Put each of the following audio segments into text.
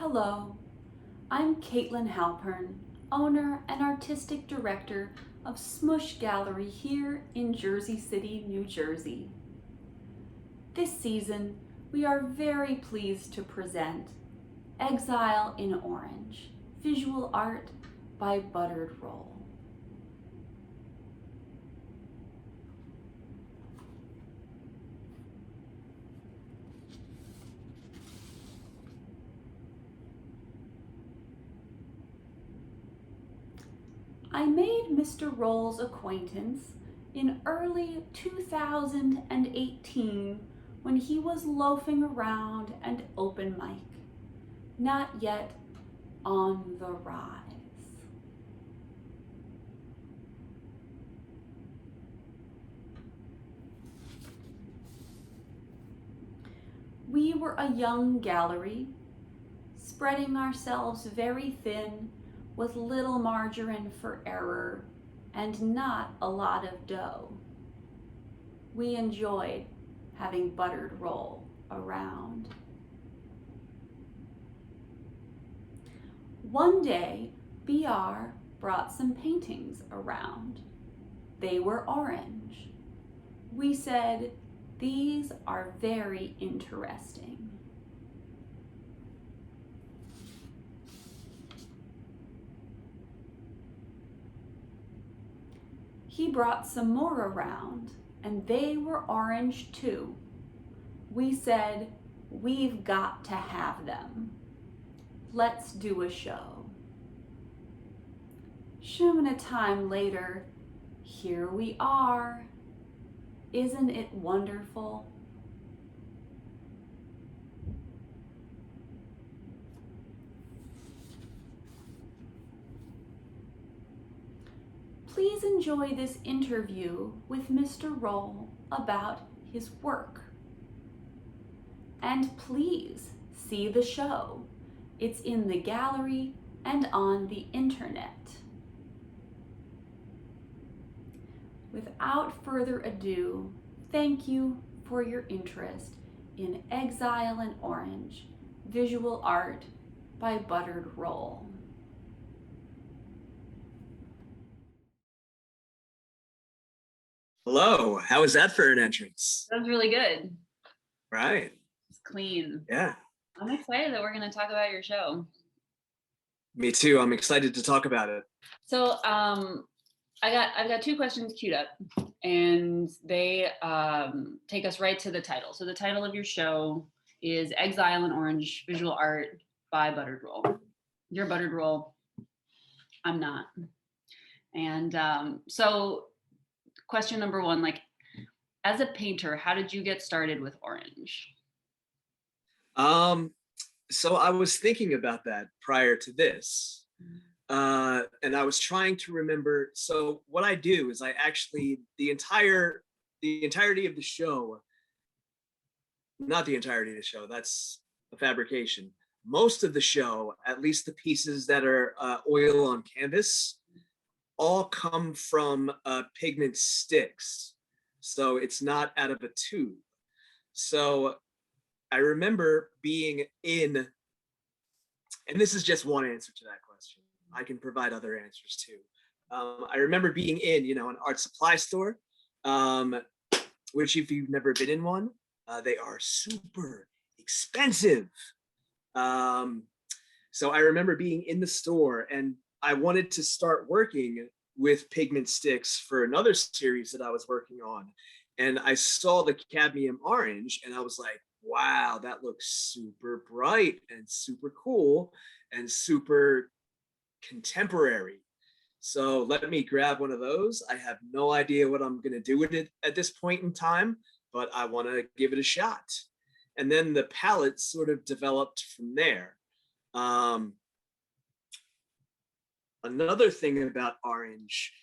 Hello, I'm Katelyn Halpern, owner and artistic director of SMUSH Gallery here in Jersey City, New Jersey. This season, we are very pleased to present Exile in Orange, visual art by Buttered Roll. I made Mr. Roll's acquaintance in early 2018 when he was loafing around and open mic, not yet on the rise. We were a young gallery, spreading ourselves very thin with little margarine for error and not a lot of dough. We enjoyed having Buttered Roll around. One day, BR brought some paintings around. They were orange. We said, "These are very interesting." He brought some more around, and they were orange too. We said, "We've got to have them. Let's do a show." Soon a time later, here we are. Isn't it wonderful? Please enjoy this interview with Mr. Roll about his work. And please see the show. It's in the gallery and on the internet. Without further ado, thank you for your interest in Exile in Orange, visual art by Buttered Roll. Hello, how was that for an entrance? That was really good. Right. It's clean. Yeah. I'm excited that we're going to talk about your show. Me too. I'm excited to talk about it. So I've got two questions queued up, and they take us right to the title. So the title of your show is Exile in Orange, visual art by Buttered Roll. You're Buttered Roll. I'm not. And so question number one, like, as a painter, how did you get started with orange? So I was thinking about that prior to this. And I was trying to remember. So what I do is I actually, the entirety of the show, not the entirety of the show, that's a fabrication. Most of the show, at least the pieces that are oil on canvas, all come from pigment sticks. So it's not out of a tube. So I remember being in, and this is just one answer to that question. I can provide other answers too. I remember being in, an art supply store, which if you've never been in one, they are super expensive. So I remember being in the store, and I wanted to start working with pigment sticks for another series that I was working on. And I saw the cadmium orange, and I was like, wow, that looks super bright and super cool and super contemporary. So let me grab one of those. I have no idea what I'm going to do with it at this point in time, but I want to give it a shot. And then the palette sort of developed from there. Another thing about orange,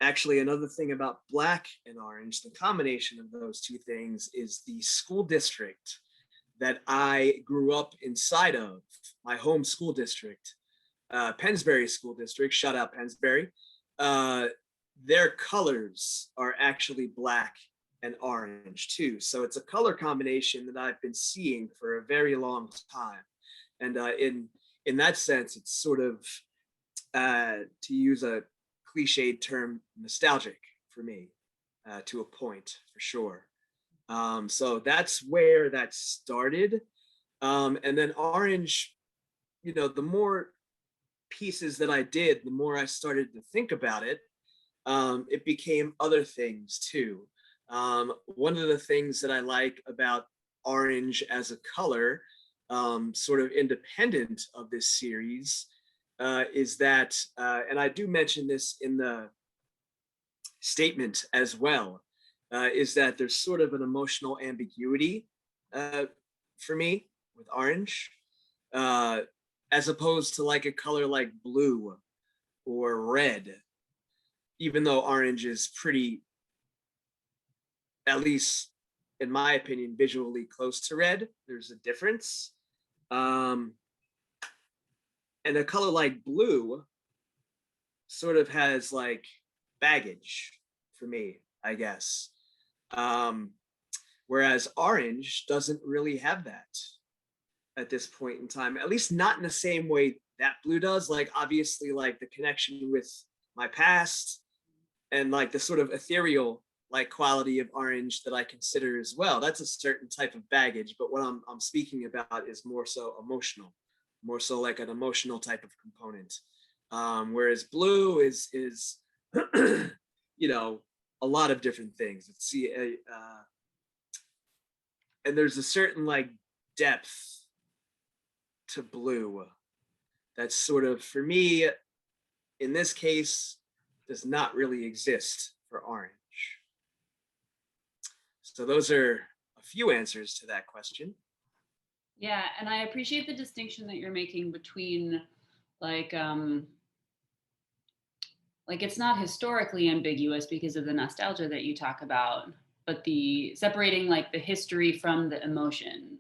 actually another thing about black and orange, the combination of those two things is the school district that I grew up inside of, my home school district, Pennsbury School District, shout out Pennsbury. Their colors are actually black and orange too. So it's a color combination that I've been seeing for a very long time. And in that sense, it's sort of, to use a cliched term, nostalgic for me, to a point, for sure. So that's where that started. And then Orange, the more pieces that I did, the more I started to think about it. It became other things too. One of the things that I like about Orange as a color, sort of independent of this series, is that, and I do mention this in the statement as well, is that there's sort of an emotional ambiguity for me with Orange, as opposed to like a color like blue or red, even though Orange is pretty, at least in my opinion, visually close to red. There's a difference. And a color like blue sort of has like baggage for me, I guess. Whereas Orange doesn't really have that at this point in time, at least not in the same way that blue does. Like obviously like the connection with my past and like the sort of ethereal like quality of Orange that I consider as well. That's a certain type of baggage, but what I'm speaking about is more so emotional, more so like an emotional type of component. Whereas blue is a lot of different things. And there's a certain like depth to blue that's sort of, for me, in this case, does not really exist for Orange. So those are a few answers to that question. Yeah, and I appreciate the distinction that you're making between like it's not historically ambiguous because of the nostalgia that you talk about, but the separating like the history from the emotion,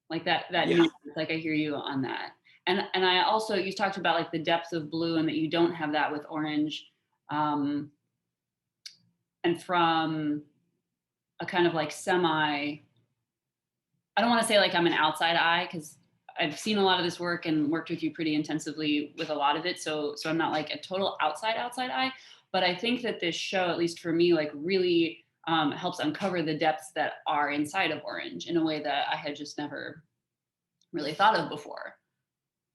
like that Yeah. nuance, like I hear you on that. And I also, you talked about like the depth of blue and that you don't have that with Orange. And from a kind of like I don't want to say like I'm an outside eye because I've seen a lot of this work and worked with you pretty intensively with a lot of it. So I'm not like a total outside eye, but I think that this show, at least for me, like really helps uncover the depths that are inside of Orange in a way that I had just never really thought of before.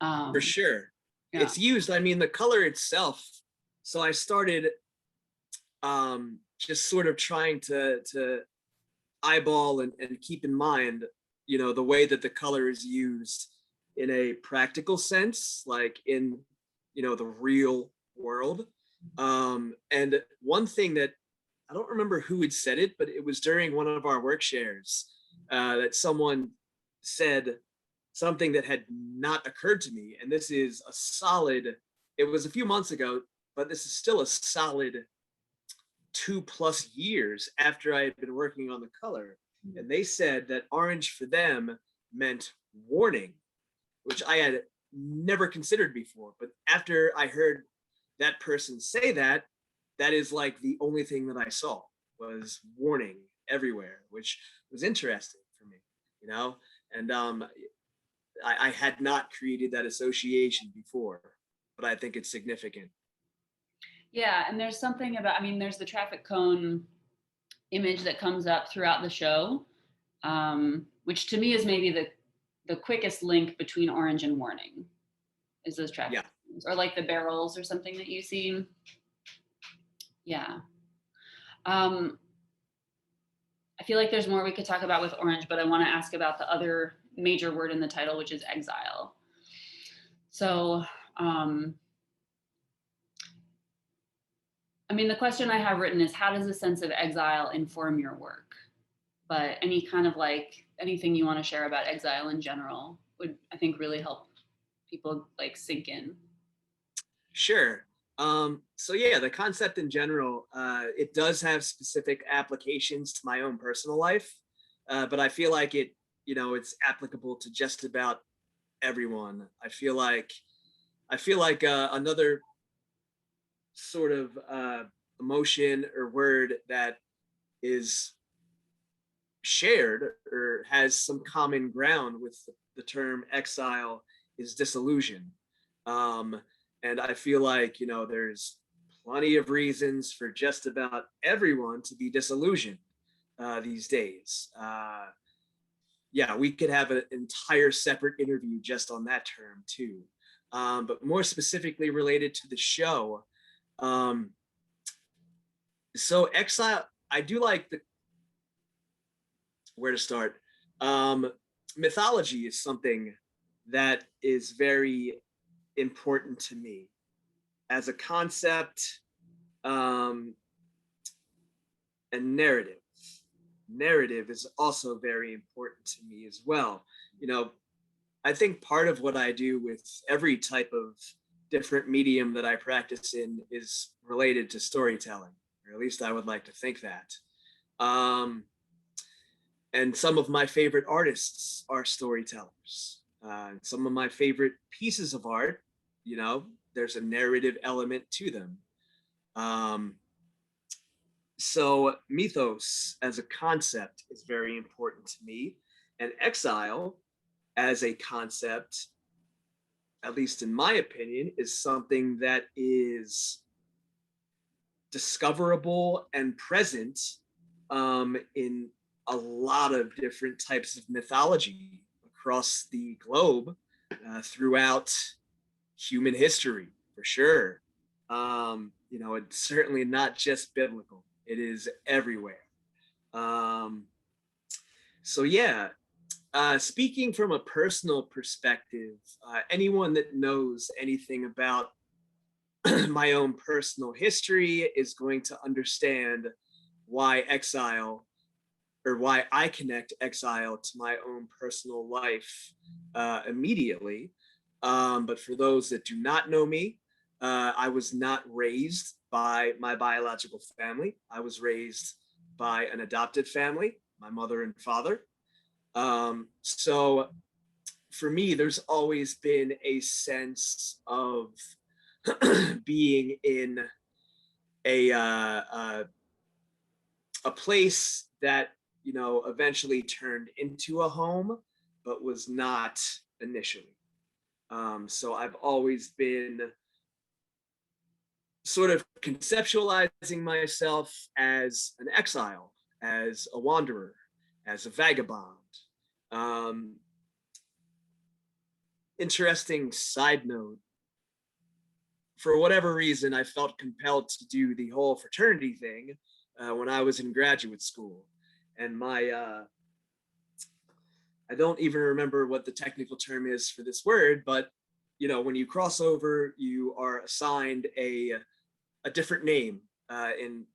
For sure. Yeah. It's used, I mean, the color itself. So I started just sort of trying to eyeball and keep in mind, the way that the color is used in a practical sense, like in, the real world. And one thing that, I don't remember who had said it, but it was during one of our work shares that someone said something that had not occurred to me. And this is it was a few months ago, but this is still a solid 2+ years after I had been working on the color. And they said that Orange for them meant warning, which I had never considered before. But after I heard that person say that, that is like the only thing that I saw was warning everywhere, which was interesting for me, and I had not created that association before, but I think it's significant. Yeah, and there's something about, there's the traffic cone image that comes up throughout the show, which to me is maybe the quickest link between Orange and warning, is those traffic cones, or like the barrels or something that you see. Yeah. I feel like there's more we could talk about with Orange, but I want to ask about the other major word in the title, which is exile. So, the question I have written is, how does a sense of exile inform your work? But any kind of like, anything you want to share about exile in general would, I think, really help people like sink in. Sure. So yeah, the concept in general, it does have specific applications to my own personal life, but I feel like it's applicable to just about everyone. I feel like another sort of emotion or word that is shared or has some common ground with the term exile is disillusion. And I feel like, there's plenty of reasons for just about everyone to be disillusioned these days. Yeah, we could have an entire separate interview just on that term too. But more specifically related to the show, so Exile, I do like where to start. Mythology is something that is very important to me as a concept, and narrative. Narrative is also very important to me as well. I think part of what I do with every type of different medium that I practice in is related to storytelling, or at least I would like to think that. And some of my favorite artists are storytellers. Some of my favorite pieces of art, there's a narrative element to them. So mythos as a concept is very important to me, and exile as a concept, at least in my opinion, is something that is discoverable and present in a lot of different types of mythology across the globe, throughout human history, for sure. It's certainly not just biblical, it is everywhere. So yeah, speaking from a personal perspective, anyone that knows anything about my own personal history is going to understand why exile, or why I connect exile to my own personal life immediately. But for those that do not know me, I was not raised by my biological family. I was raised by an adopted family, my mother and father. So for me, there's always been a sense of being in a place that eventually turned into a home, but was not initially. So I've always been sort of conceptualizing myself as an exile, as a wanderer, as a vagabond. Interesting side note, for whatever reason, I felt compelled to do the whole fraternity thing when I was in graduate school. And I don't even remember what the technical term is for this word, but when you cross over, you are assigned a different name in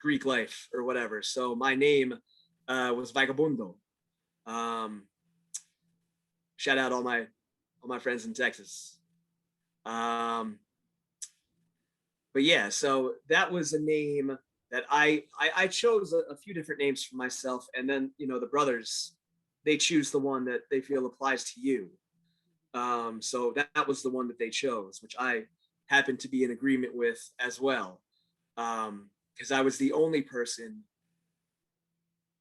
Greek life or whatever. So my name was Vagabundo. Shout out all my friends in Texas. But yeah, so that was a name that I chose a few different names for myself, and then the brothers, they choose the one that they feel applies to you. So that was the one that they chose, which I happened to be in agreement with as well, because I was the only person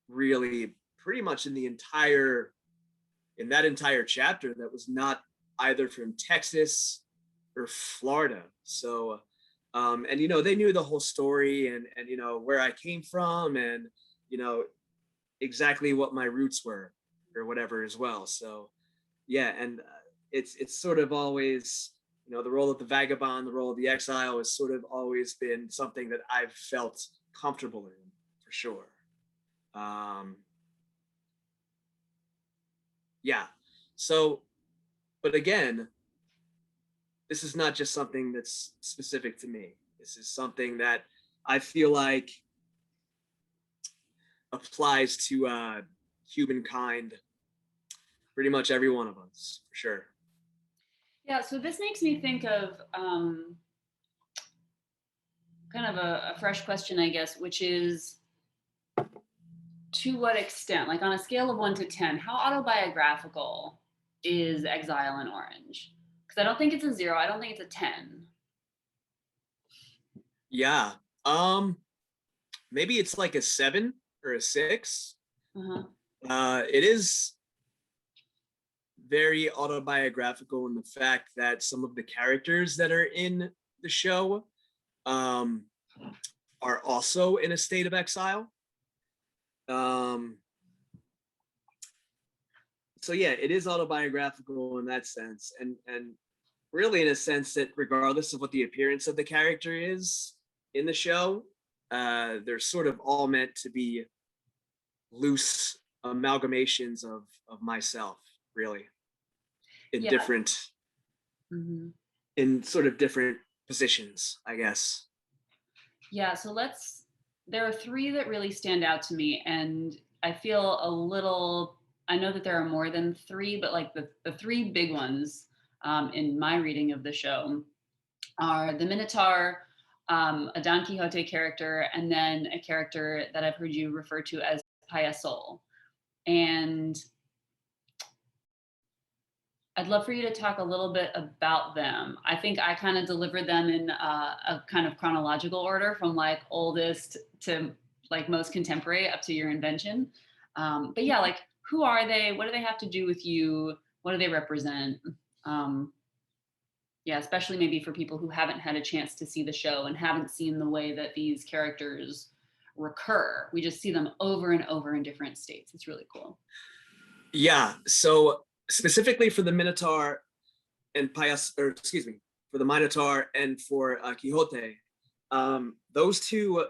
really pretty much in that entire chapter that was not either from Texas or Florida. So and they knew the whole story, and where I came from, and exactly what my roots were or whatever as well. So yeah, and it's sort of always, the role of the vagabond, the role of the exile has sort of always been something that I've felt comfortable in, for sure. Yeah. So, but again, this is not just something that's specific to me. This is something that I feel like applies to humankind, pretty much every one of us, for sure. Yeah, so this makes me think of kind of a fresh question, I guess, which is, to what extent, like on a scale of 1 to 10, how autobiographical is Exile in Orange? Because I don't think it's a 0. I don't think it's a 10. Yeah. Maybe it's like a 7 or a 6. Uh-huh. It is very autobiographical in the fact that some of the characters that are in the show are also in a state of exile. So yeah, it is autobiographical in that sense, and really in a sense that regardless of what the appearance of the character is in the show, they're sort of all meant to be loose amalgamations of myself, really, in Yeah. different, in sort of different positions, I guess. Yeah, so there are three that really stand out to me, and I feel a little, I know that there are more than three, but like the three big ones in my reading of the show are the Minotaur, a Don Quixote character, and then a character that I've heard you refer to as Payasol. And I'd love for you to talk a little bit about them. I think I kind of delivered them in a kind of chronological order from like oldest to like most contemporary up to your invention. But yeah, like who are they? What do they have to do with you? What do they represent? Yeah, especially maybe for people who haven't had a chance to see the show and haven't seen the way that these characters recur. We just see them over and over in different states. It's really cool. Yeah, so specifically for the Minotaur and for the Minotaur and for Quixote, those two,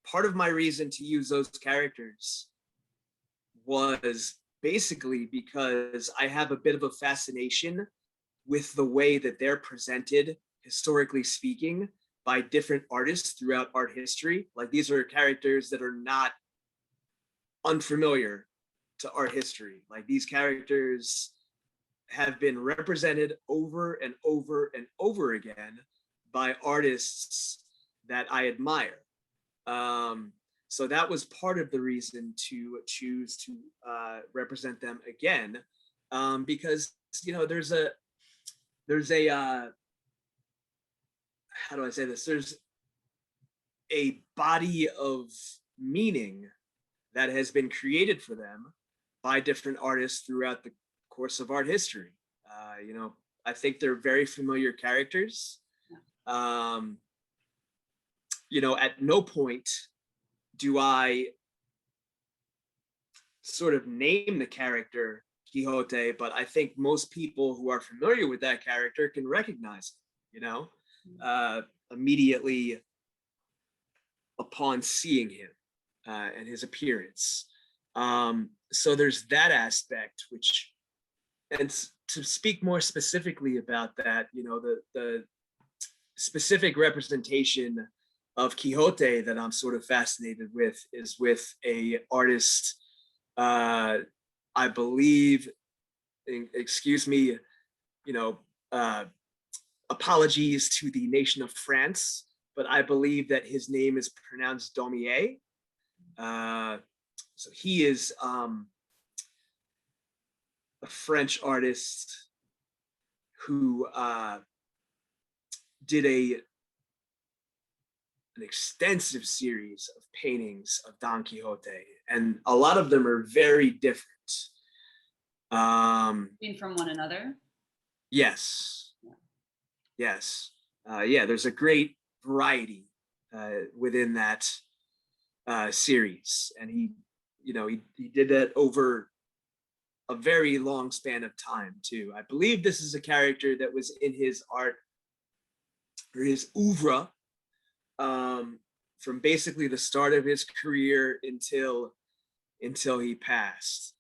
part of my reason to use those characters was basically because I have a bit of a fascination with the way that they're presented, historically speaking, by different artists throughout art history. Like these are characters that are not unfamiliar to art history. Like these characters have been represented over and over and over again by artists that I admire. So that was part of the reason to choose to represent them again, because there's a how do I say this? There's a body of meaning that has been created for them by different artists throughout the course of art history. I think they're very familiar characters. At no point do I sort of name the character Quixote, but I think most people who are familiar with that character can recognize him, immediately upon seeing him and his appearance. So there's that aspect, and to speak more specifically about that, the specific representation of Quixote that I'm sort of fascinated with is with a artist, I believe, excuse me, apologies to the nation of France, but I believe that his name is pronounced Daumier. So he is a French artist who did an extensive series of paintings of Don Quixote, and a lot of them are very different. From one another? Yes. Yes. There's a great variety within that series, and he did that over a very long span of time too. I believe this is a character that was in his art or his oeuvre from basically the start of his career until he passed.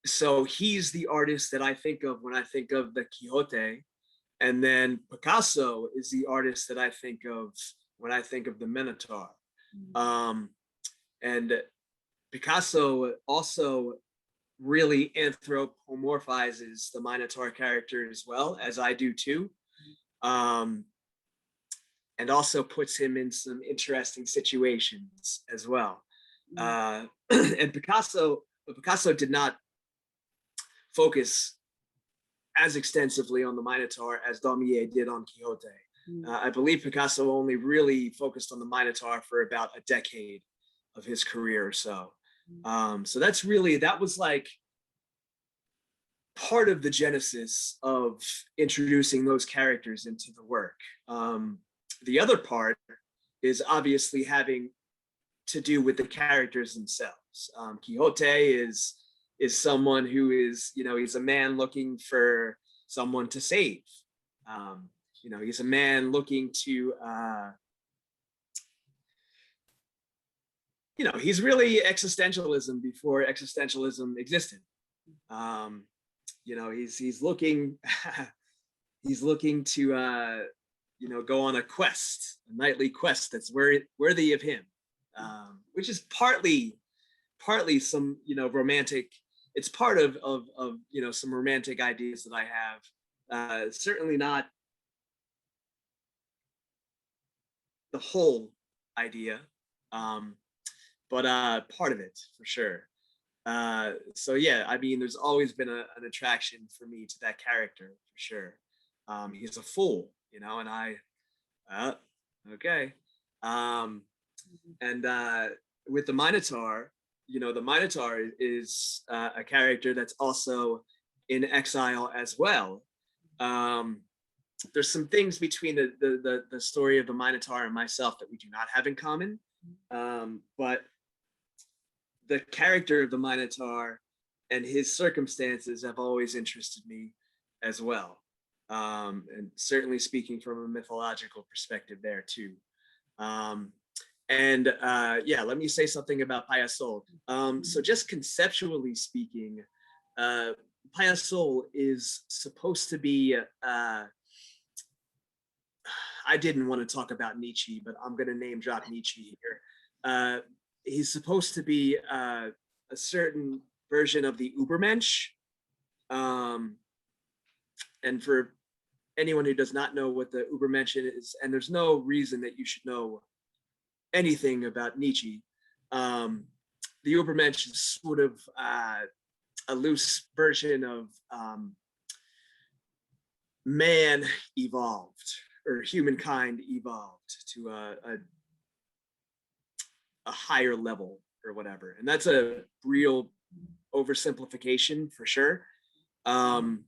So he's the artist that I think of when I think of the Quixote, and then Picasso is the artist that I think of when I think of the Minotaur. And Picasso also really anthropomorphizes the Minotaur character as well, as I do too. And also puts him in some interesting situations as well. And Picasso did not focus as extensively on the Minotaur as Daumier did on Quixote. I believe Picasso only really focused on the Minotaur for about a decade of his career or so. So that was like part of the genesis of introducing those characters into the work. The other part is obviously having to do with the characters themselves. Quixote is someone who is, he's a man looking for someone to save. He's a man looking to, he's really existentialism before existentialism existed. He's looking he's looking to go on a quest, a nightly quest that's worthy of him, which is partly some romantic. It's part of some romantic ideas that I have. Certainly not the whole idea, but part of it for sure. So yeah, I mean, there's always been an attraction for me to that character for sure. He's a fool, and I, okay. And with the Minotaur, the Minotaur is a character that's also in exile as well. There's some things between the story of the Minotaur and myself that we do not have in common, but the character of the Minotaur and his circumstances have always interested me as well. And certainly speaking from a mythological perspective there too. Let me say something about Payasol. So just conceptually speaking, Payasol is supposed to be, I didn't want to talk about Nietzsche, but I'm going to name drop Nietzsche here. He's supposed to be a certain version of the Übermensch. And for anyone who does not know what the Übermensch is, and there's no reason that you should know anything about Nietzsche, the Übermensch is sort of a loose version of man evolved, or humankind evolved to a higher level or whatever. And that's a real oversimplification for sure. So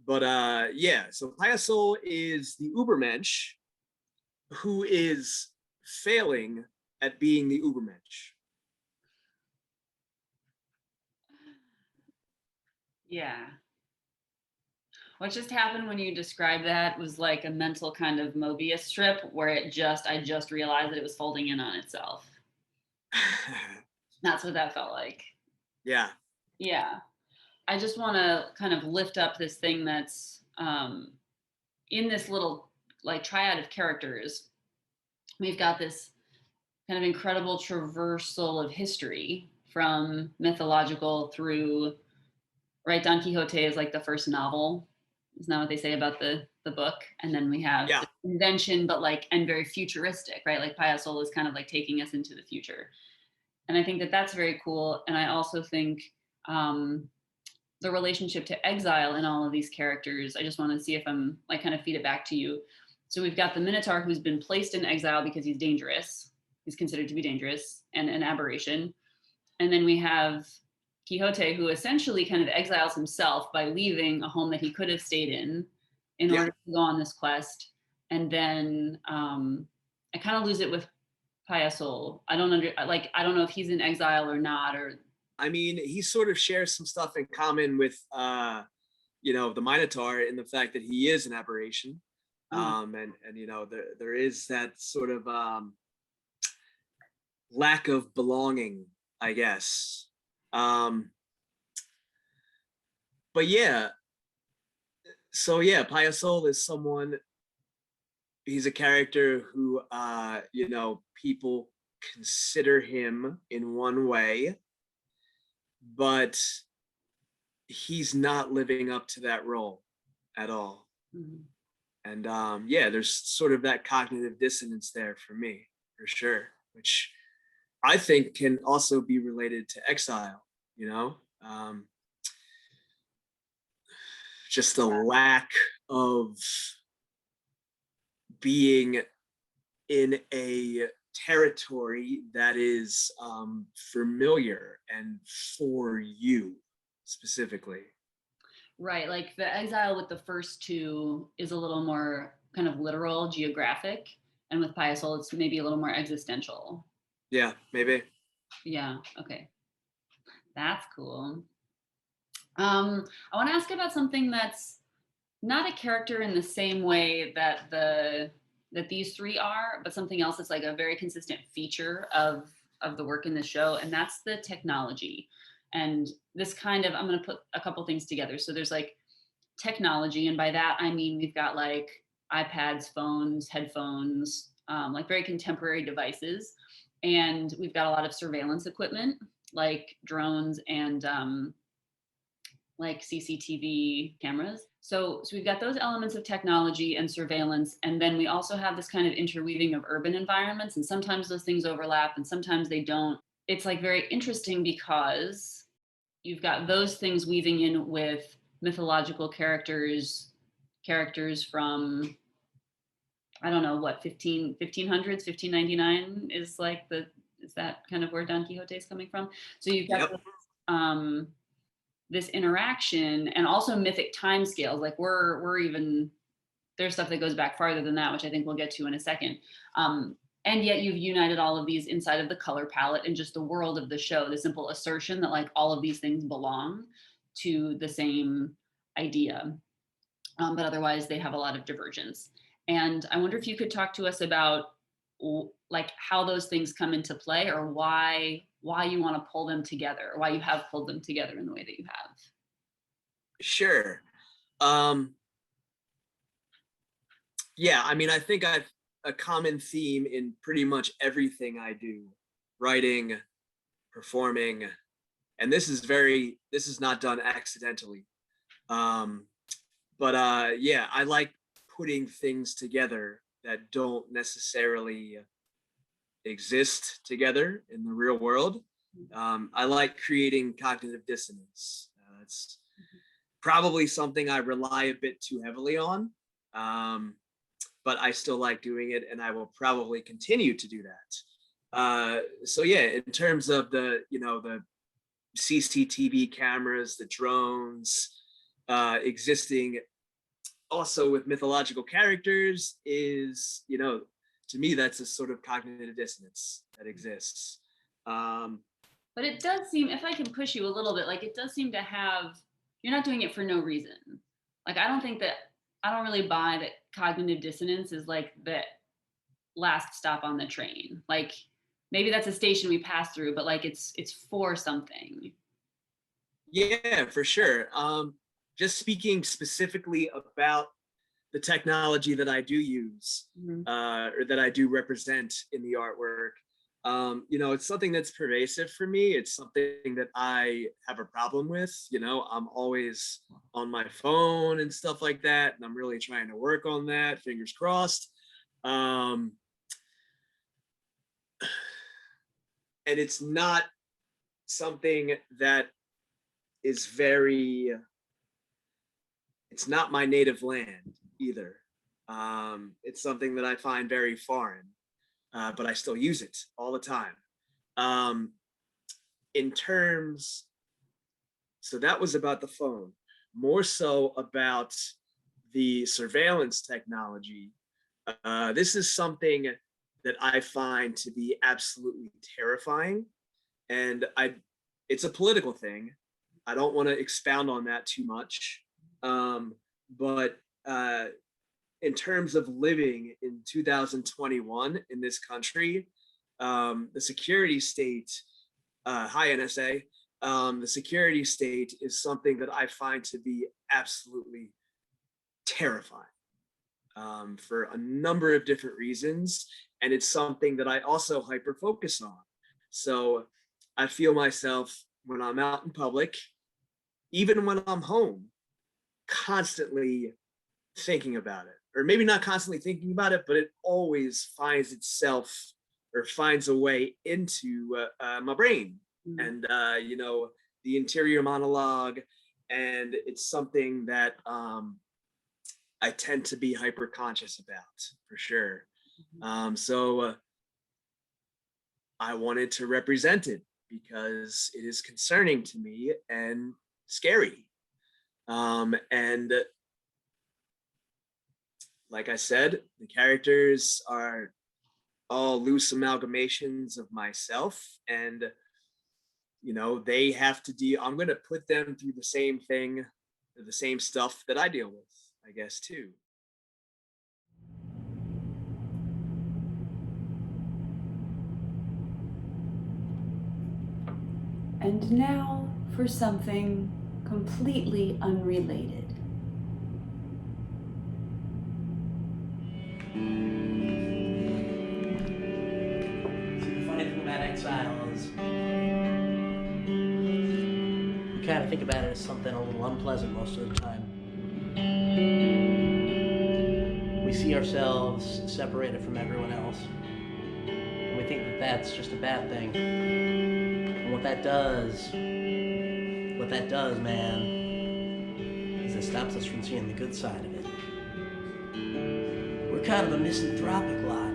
Payasol is the Übermensch who is failing at being the Übermensch. Yeah. What just happened when you described that was like a mental kind of Mobius strip where I just realized that it was folding in on itself. That's what that felt like. Yeah. Yeah. I just want to kind of lift up this thing that's in this little like triad of characters. We've got this kind of incredible traversal of history from mythological through, right? Don Quixote is like the first novel. Isn't that what they say about the book? And then we have the invention, but and very futuristic, right? Like Payasol is kind of like taking us into the future. And I think that that's very cool. And I also think the relationship to exile in all of these characters, I just want to see if I'm like kind of feed it back to you. So we've got the Minotaur who's been placed in exile because he's dangerous. He's considered to be dangerous and an aberration. And then we have Quixote, who essentially kind of exiles himself by leaving a home that he could have stayed in order to go on this quest. And then I kind of lose it with Payasol. I don't know if he's in exile or not, or I mean, he sort of shares some stuff in common with the Minotaur in the fact that he is an aberration. There is that sort of lack of belonging, I guess. Payasol is someone, he's a character who people consider him in one way, but he's not living up to that role at all. Mm-hmm. And there's sort of that cognitive dissonance there for me, for sure, which I think can also be related to exile, just the lack of being in a territory that is familiar and for you specifically. Right, like the exile with the first two is a little more kind of literal, geographic, and with Piasol, it's maybe a little more existential. Yeah, maybe. Yeah, okay. That's cool. I want to ask about something that's not a character in the same way that these three are, but something else that's like a very consistent feature of the work in the show, and that's the technology. And this kind of, I'm going to put a couple things together. So there's like technology, and by that I mean we've got like iPads, phones, headphones, like very contemporary devices, and we've got a lot of surveillance equipment like drones and like CCTV cameras. So we've got those elements of technology and surveillance, and then we also have this kind of interweaving of urban environments, and sometimes those things overlap and sometimes they don't. It's like very interesting because you've got those things weaving in with mythological characters from, I don't know what, 1500s, 1599 is like the, is that kind of where Don Quixote is coming from? So you've got Yep. um this interaction, and also mythic time scales. Like we're even, there's stuff that goes back farther than that, which I think we'll get to in a second. And yet you've united all of these inside of the color palette and just the world of the show, the simple assertion that like all of these things belong to the same idea, but otherwise they have a lot of divergence. And I wonder if you could talk to us about like how those things come into play, or why you want to pull them together, or why you have pulled them together in the way that you have. Sure. Um, yeah, I mean, I think I've a common theme in pretty much everything I do, writing, performing, and this is not done accidentally. Um, but yeah, I like putting things together that don't necessarily exist together in the real world. I like creating cognitive dissonance. It's probably something I rely a bit too heavily on, but I still like doing it, and I will probably continue to do that. So yeah, in terms of the CCTV cameras, the drones, existing also with mythological characters is, to me, that's a sort of cognitive dissonance that exists. But it does seem, if I can push you a little bit, like it does seem to have, you're not doing it for no reason. Like I don't really buy that cognitive dissonance is like the last stop on the train. Like maybe that's a station we pass through, but like it's for something. Yeah, for sure. Just speaking specifically about the technology that I do use, Mhm. or that I do represent in the artwork, it's something that's pervasive for me. It's something that I have a problem with. I'm always on my phone and stuff like that, and I'm really trying to work on that. Fingers crossed. Um, and it's not something that is very. It's not my native land either. It's something that I find very foreign, but I still use it all the time. Um, in terms, so that was about the phone, more so about the surveillance technology. This is something that I find to be absolutely terrifying, and it's a political thing. I don't want to expound on that too much, but in terms of living in 2021 in this country, the security state, hi NSA, the security state is something that I find to be absolutely terrifying, for a number of different reasons. And it's something that I also hyper focus on. So I feel myself when I'm out in public, even when I'm home, constantly thinking about it, or maybe not constantly thinking about it, but it always finds itself or finds a way into my brain, and the interior monologue, and it's something that I tend to be hyper conscious about, for sure. So I wanted to represent it because it is concerning to me and scary. And like I said, the characters are all loose amalgamations of myself, and they have to deal. I'm going to put them through the same thing, the same stuff that I deal with, I guess, too. And now for something completely unrelated. The funny thing about Exile is we kind of think about it as something a little unpleasant most of the time. We see ourselves separated from everyone else, and we think that that's just a bad thing. And what that does, man, is it stops us from seeing the good side of it. We're kind of a misanthropic lot.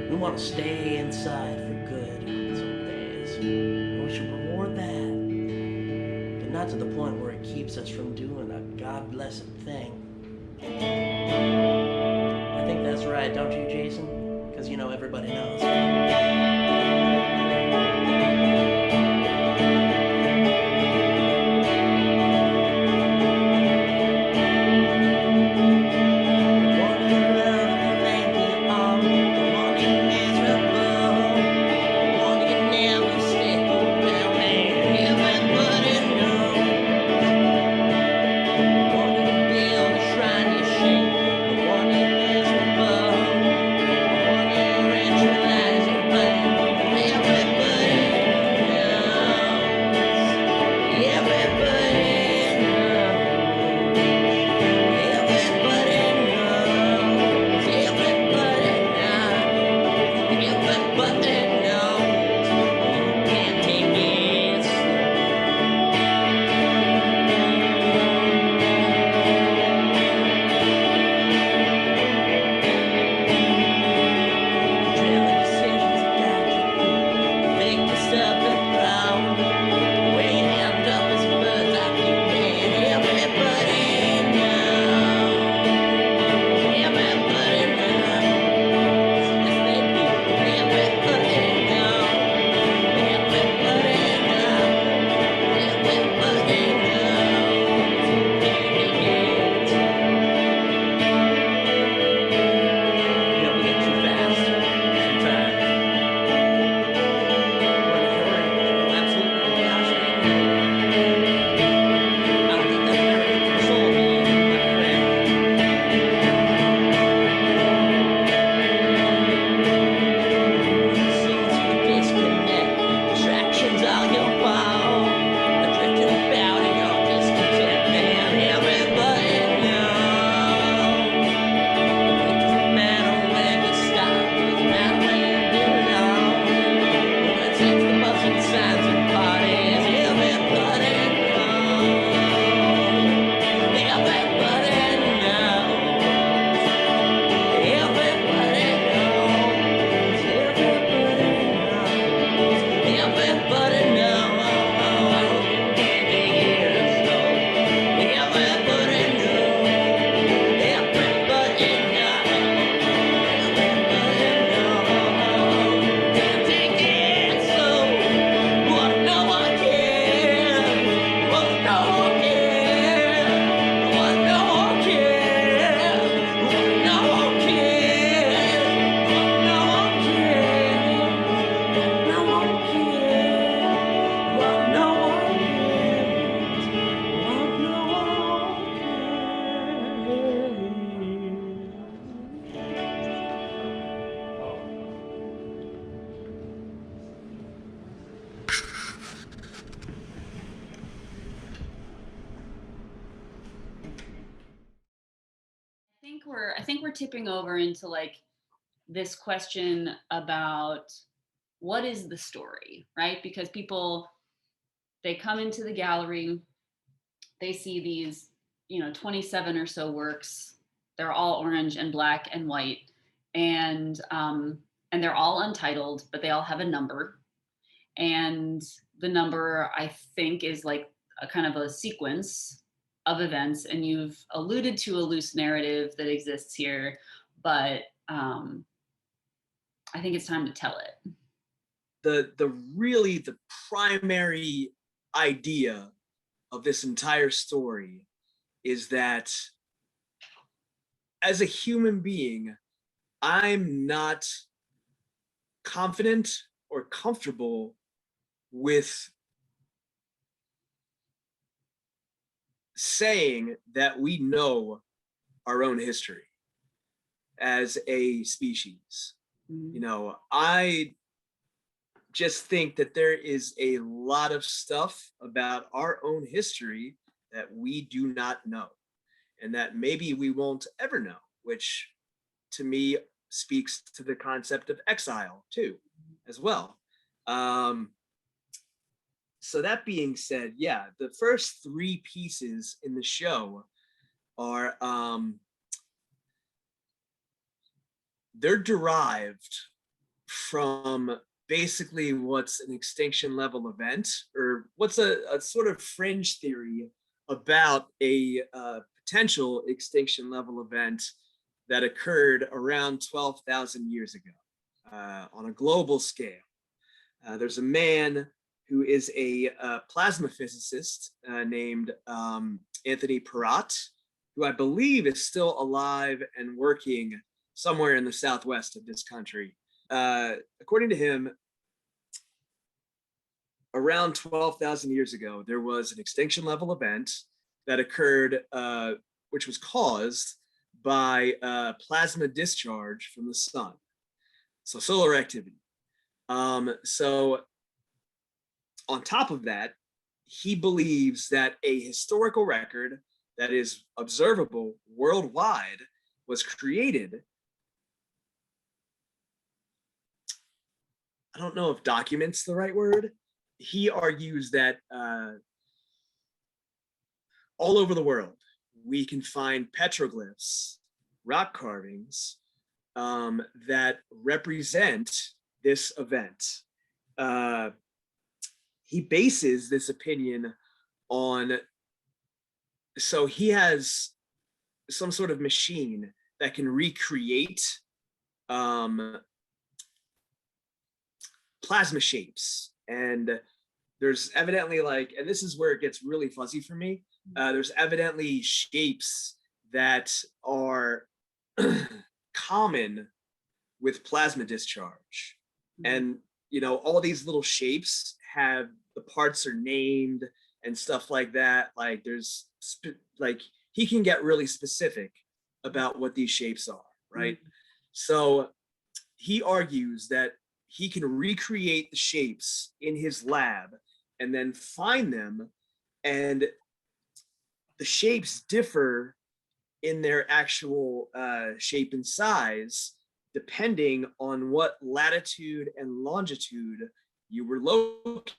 We want to stay inside for good on some days. And we should reward that, but not to the point where it keeps us from doing a God-blessed thing. I think that's right, don't you, Jason? Because everybody knows. I think we're tipping over into like this question about what is the story, right? Because people, they come into the gallery, they see these, 27 or so works. They're all orange and black and white, and they're all untitled, but they all have a number. And the number, I think, is like a kind of a sequence of events, and you've alluded to a loose narrative that exists here, but I think it's time to tell it. The primary idea of this entire story is that as a human being, I'm not confident or comfortable with saying that we know our own history as a species. You know, I just think that there is a lot of stuff about our own history that we do not know, and that maybe we won't ever know, which to me speaks to the concept of exile too, as well. So that being said, yeah, the first three pieces in the show are they're derived from basically what's an extinction level event, or what's a sort of fringe theory about a potential extinction level event that occurred around 12,000 years ago on a global scale. There's a man who is a plasma physicist named Anthony Peratt, who I believe is still alive and working somewhere in the southwest of this country. According to him, around 12,000 years ago, there was an extinction level event that occurred, which was caused by plasma discharge from the sun. So solar activity. So on top of that, he believes that a historical record that is observable worldwide was created. I don't know if document's the right word. He argues that all over the world, we can find petroglyphs, rock carvings that represent this event. He bases this opinion on, so he has some sort of machine that can recreate plasma shapes. And there's evidently like, and this is where it gets really fuzzy for me, there's evidently shapes that are common with plasma discharge. And, you know, all these little shapes have, the parts are named and stuff like that. Like there's, like, he can get really specific about what these shapes are, right? So he argues that he can recreate the shapes in his lab and then find them, and the shapes differ in their actual shape and size depending on what latitude and longitude you were located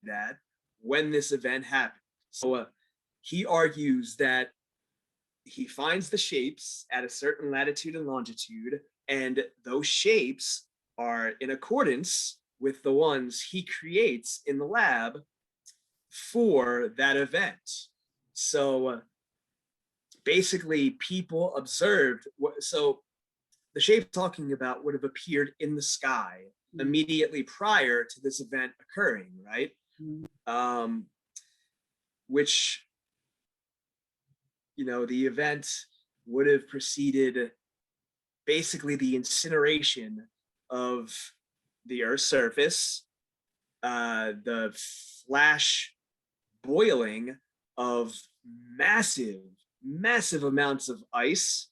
at when this event happened. So he argues that he finds the shapes at a certain latitude and longitude, and those shapes are in accordance with the ones he creates in the lab for that event. So basically people observed so the shape talking about would have appeared in the sky immediately prior to this event occurring, right? Which, you know, the event would have preceded basically the incineration of the Earth's surface, the flash boiling of massive amounts of ice,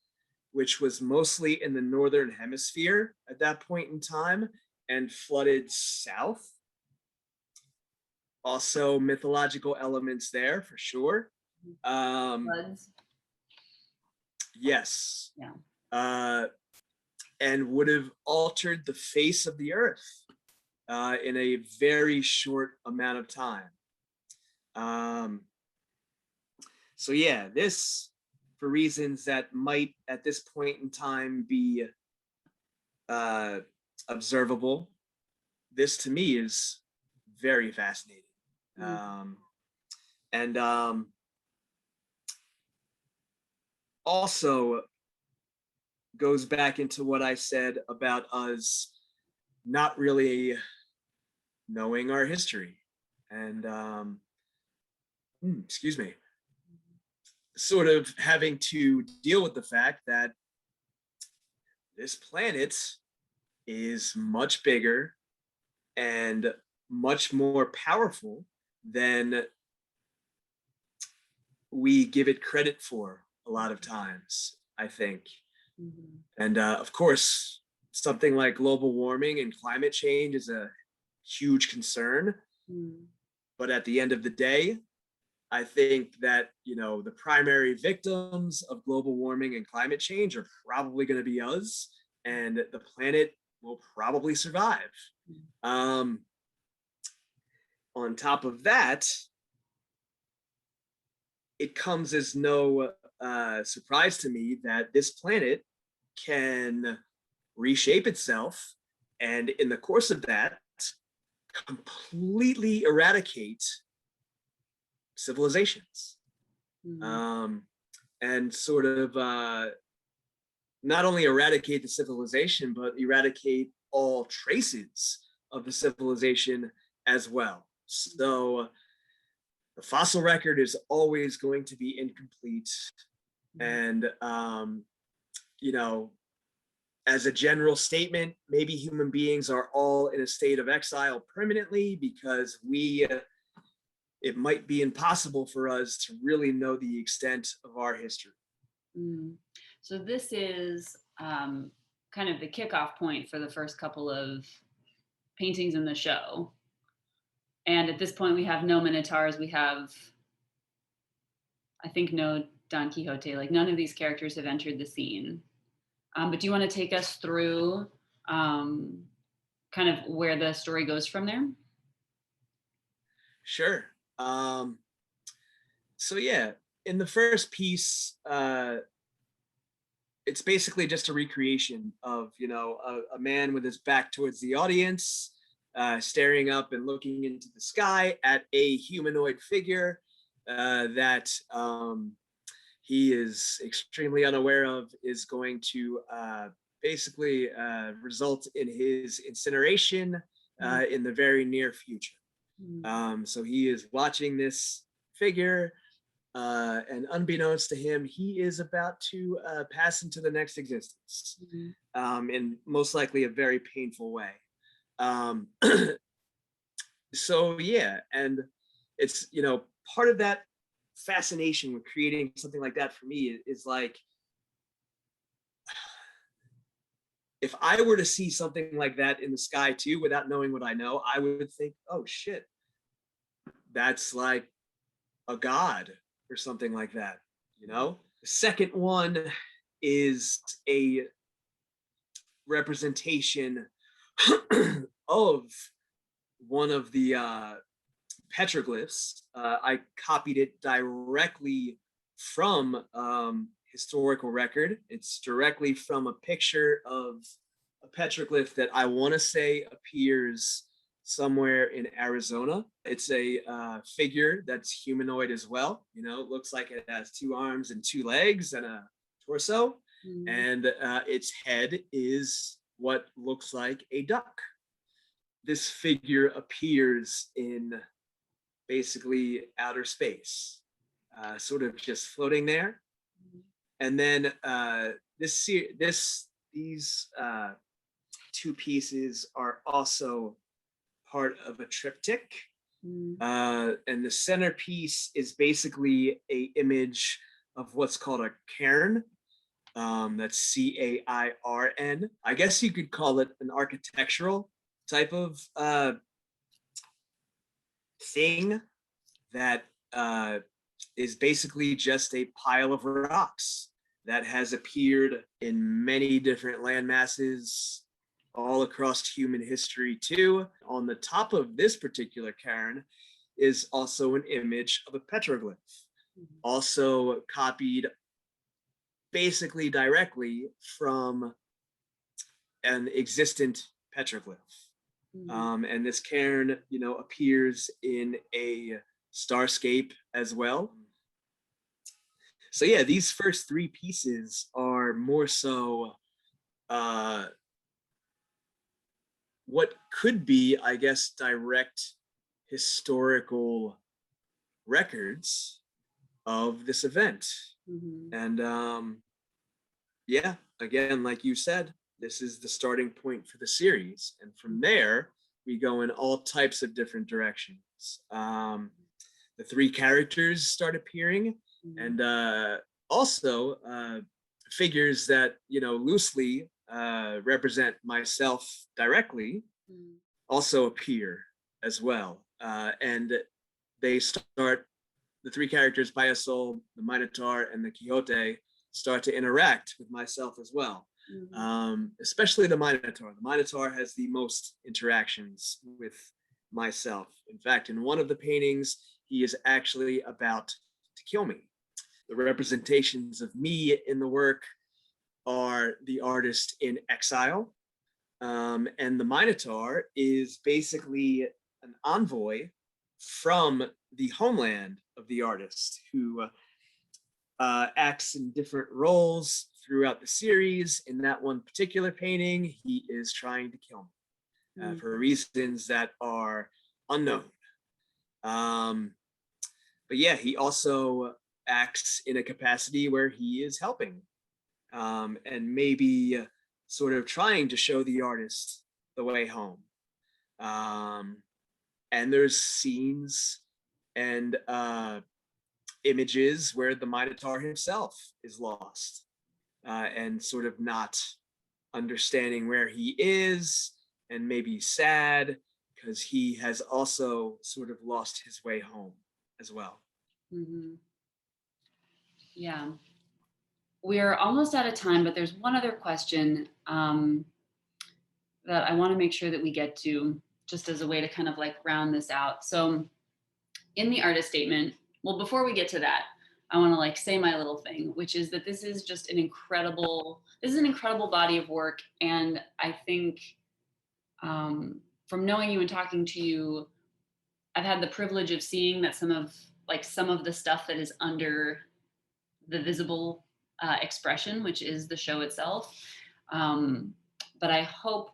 which was mostly in the northern hemisphere at that point in time and flooded south. Also mythological elements there for sure. Floods. Yes. Yeah. And would have altered the face of the earth in a very short amount of time. So yeah, this, for reasons that might at this point in time be observable, this to me is very fascinating. And also goes back into what I said about us not really knowing our history and excuse me, sort of having to deal with the fact that this planet is much bigger and much more powerful than we give it credit for a lot of times, I think. And of course, something like global warming and climate change is a huge concern. But at the end of the day, I think that, you know, the primary victims of global warming and climate change are probably going to be us, and the planet will probably survive. On top of that, it comes as no surprise to me that this planet can reshape itself, and in the course of that, completely eradicate civilizations. And sort of not only eradicate the civilization, but eradicate all traces of the civilization as well. So the fossil record is always going to be incomplete. And, you know, as a general statement, maybe human beings are all in a state of exile permanently because it might be impossible for us to really know the extent of our history. So this is kind of the kickoff point for the first couple of paintings in the show. And at this point, we have no Minotaurs. We have, I think, no Don Quixote. Like, none of these characters have entered the scene. But do you want to take us through kind of where the story goes from there? Sure. So yeah, in the first piece, it's basically just a recreation of, you know, a man with his back towards the audience, staring up and looking into the sky at a humanoid figure that he is extremely unaware of is going to basically result in his incineration in the very near future. So he is watching this figure, and unbeknownst to him, he is about to pass into the next existence, in most likely a very painful way. So yeah, and it's, you know, part of that fascination with creating something like that for me is like, if I were to see something like that in the sky too, without knowing what I know, I would think, oh shit, that's like a god or something like that, you know? The second one is a representation of one of the petroglyphs. I copied it directly from historical record. It's directly from a picture of a petroglyph that I want to say appears somewhere in Arizona. It's a figure that's humanoid as well. You know, it looks like it has 2 arms and 2 legs and a torso. And its head is what looks like a duck. This figure appears in basically outer space, sort of just floating there. And then these 2 pieces are also part of a triptych. And the centerpiece is basically an image of what's called a cairn. That's CAIRN. I guess you could call it an architectural type of thing that is basically just a pile of rocks that has appeared in many different land masses all across human history too. On the top of this particular cairn is also an image of a petroglyph, also copied basically directly from an existent petroglyph. And this cairn, appears in a starscape as well. So yeah, these first three pieces are more so what could be, I guess, direct historical records of this event. And yeah, again, like you said, this is the starting point for the series. And from there, we go in all types of different directions. The three characters start appearing, and also figures that, loosely represent myself directly also appear as well. And they start, the three characters, Payasol, the Minotaur, and the Quixote, start to interact with myself as well. Especially the Minotaur. The Minotaur has the most interactions with myself. In fact, in one of the paintings, he is actually about to kill me. The representations of me in the work are the artist in exile. And the Minotaur is basically an envoy from the homeland of the artist, who acts in different roles throughout the series. In that one particular painting, he is trying to kill me for reasons that are unknown. But yeah, he also acts in a capacity where he is helping, and maybe sort of trying to show the artist the way home. And there's scenes and images where the Minotaur himself is lost, and sort of not understanding where he is, and maybe sad because he has also sort of lost his way home as well. Yeah. We're almost out of time, but there's one other question that I want to make sure that we get to, just as a way to kind of like round this out. So in the artist statement, well, before we get to that, I want to like say my little thing, which is that this is just an incredible body of work. And I think from knowing you and talking to you, I've had the privilege of seeing that some of the stuff that is under the visible expression, which is the show itself. But I hope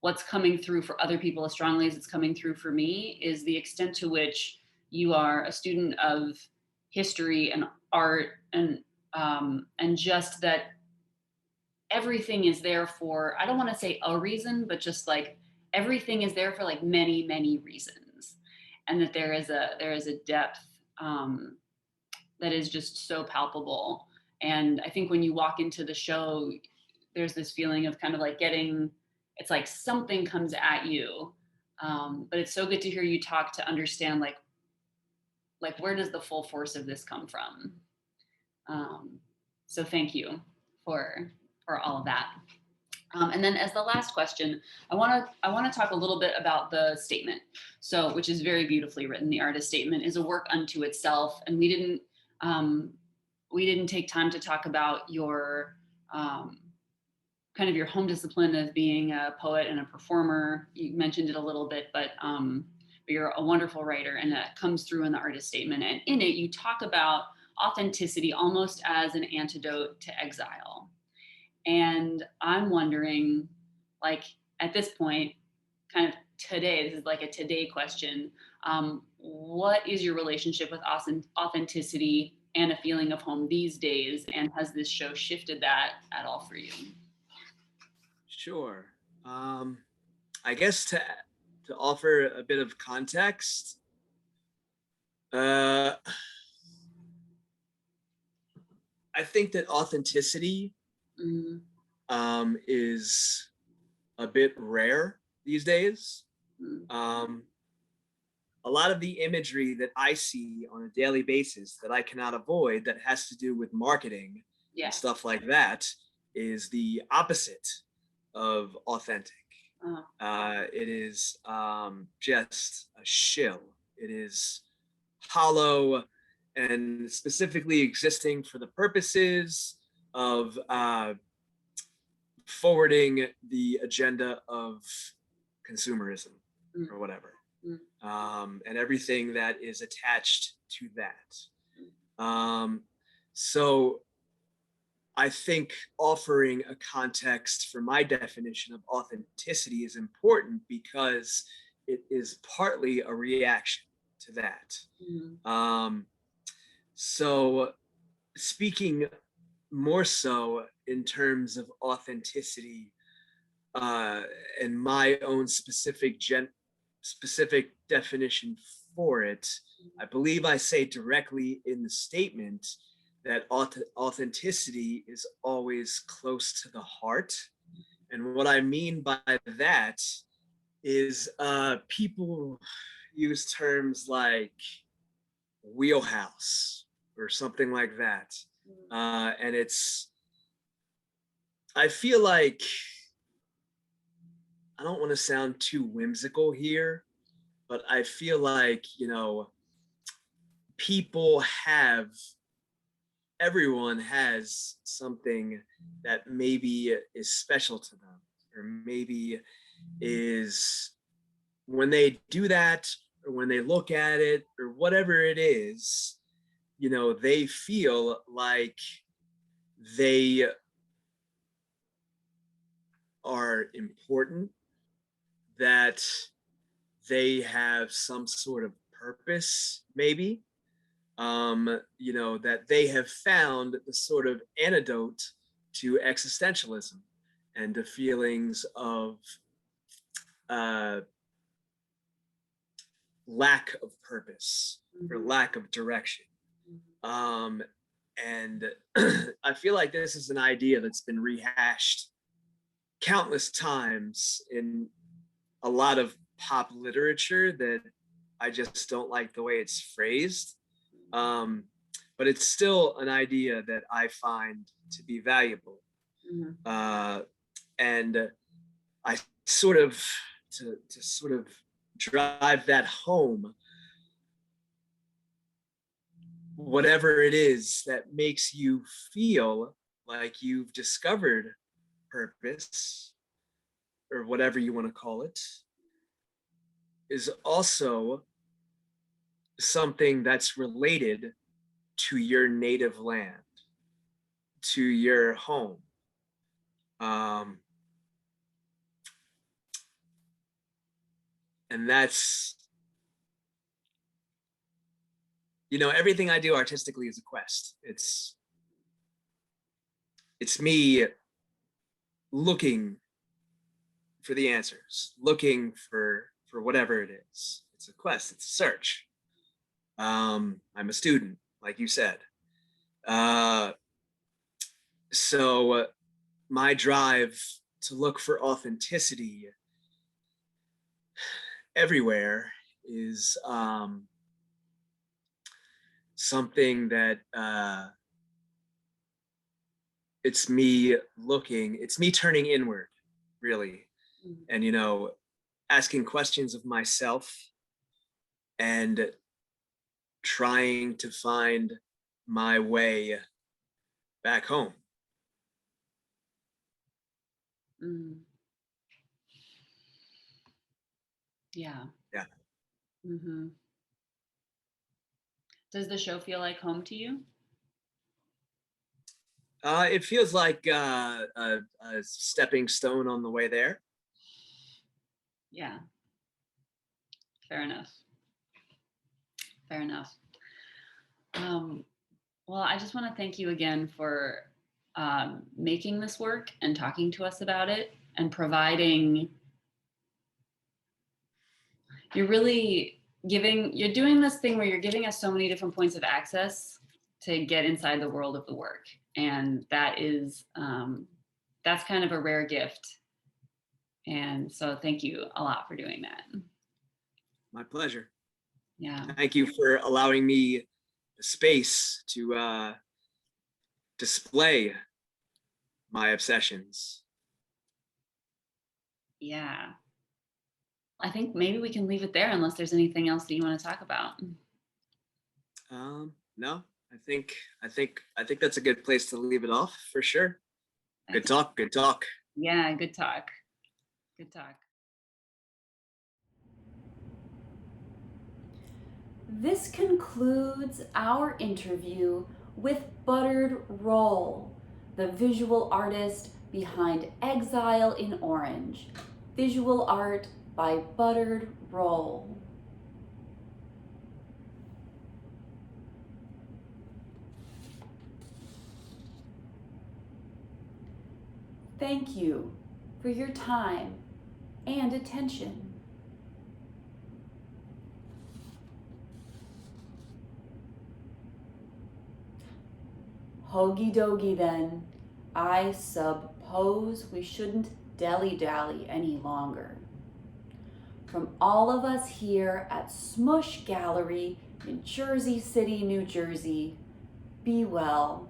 what's coming through for other people as strongly as it's coming through for me is the extent to which you are a student of history and art, and just that everything is there for, I don't want to say a reason, but just like everything is there for like many, many reasons. And that there is a depth that is just so palpable. And I think when you walk into the show, there's this feeling of kind of like it's like something comes at you. But it's so good to hear you talk to understand like where does the full force of this come from? So thank you for all of that. And then as the last question, I want to talk a little bit about the statement. So, which is very beautifully written. The artist statement is a work unto itself, and we didn't take time to talk about your kind of your home discipline of being a poet and a performer. You mentioned it a little bit, but you're a wonderful writer, and that comes through in the artist statement. And in it, you talk about authenticity almost as an antidote to exile. And I'm wondering, like at this point, kind of today, this is like a today question. What is your relationship with authenticity and a feeling of home these days? And has this show shifted that at all for you? Sure. I guess to offer a bit of context, I think that authenticity is a bit rare these days. A lot of the imagery that I see on a daily basis that I cannot avoid, that has to do with marketing and stuff like that, is the opposite of authentic. It is just a shill. It is hollow, and specifically existing for the purposes of forwarding the agenda of consumerism Mm. or whatever, Mm. and everything that is attached to that. So I think offering a context for my definition of authenticity is important because it is partly a reaction to that. So speaking more so in terms of authenticity, and my own specific definition for it, I believe I say directly in the statement that authenticity is always close to the heart. And what I mean by that is people use terms like wheelhouse or something like that. And I feel like, I don't want to sound too whimsical here, but I feel like, people have, everyone has something that maybe is special to them, or maybe is, when they do that, or when they look at it, or whatever it is, they feel like they are important, that they have some sort of purpose, maybe, that they have found the sort of antidote to existentialism and to feelings of lack of purpose or lack of direction. And I feel like this is an idea that's been rehashed countless times in a lot of pop literature that I just don't like the way it's phrased. But it's still an idea that I find to be valuable. And I sort of, to sort of drive that home, whatever it is that makes you feel like you've discovered purpose, or whatever you want to call it, is also something that's related to your native land, to your home. And that's, everything I do artistically is a quest. It's me looking for the answers, looking for whatever it is. It's a quest, it's a search. I'm a student, like you said. So my drive to look for authenticity everywhere is something that it's me turning inward, really, and asking questions of myself and trying to find my way back home. Yeah. Yeah. Does the show feel like home to you? It feels like a stepping stone on the way there. Yeah. Fair enough. Fair enough. Well, I just want to thank you again for making this work and talking to us about it and providing. You're doing this thing where you're giving us so many different points of access to get inside the world of the work. And that is, that's kind of a rare gift. And so thank you a lot for doing that. My pleasure. Yeah. Thank you for allowing me the space to display my obsessions. Yeah. I think maybe we can leave it there unless there's anything else that you want to talk about. No, I think that's a good place to leave it off for sure. Good talk. Yeah, good talk. Good talk. This concludes our interview with Buttered Roll, the visual artist behind Exile in Orange. Visual art by Buttered Roll. Thank you for your time and attention. Hoagie dogie then, I suppose we shouldn't dilly-dally any longer. From all of us here at SMUSH Gallery in Jersey City, New Jersey, be well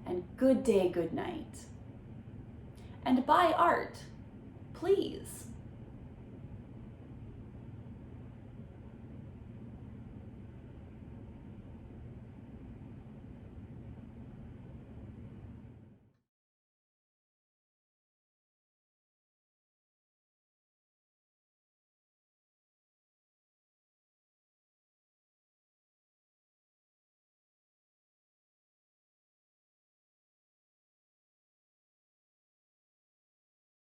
and good day, good night. And buy art, please.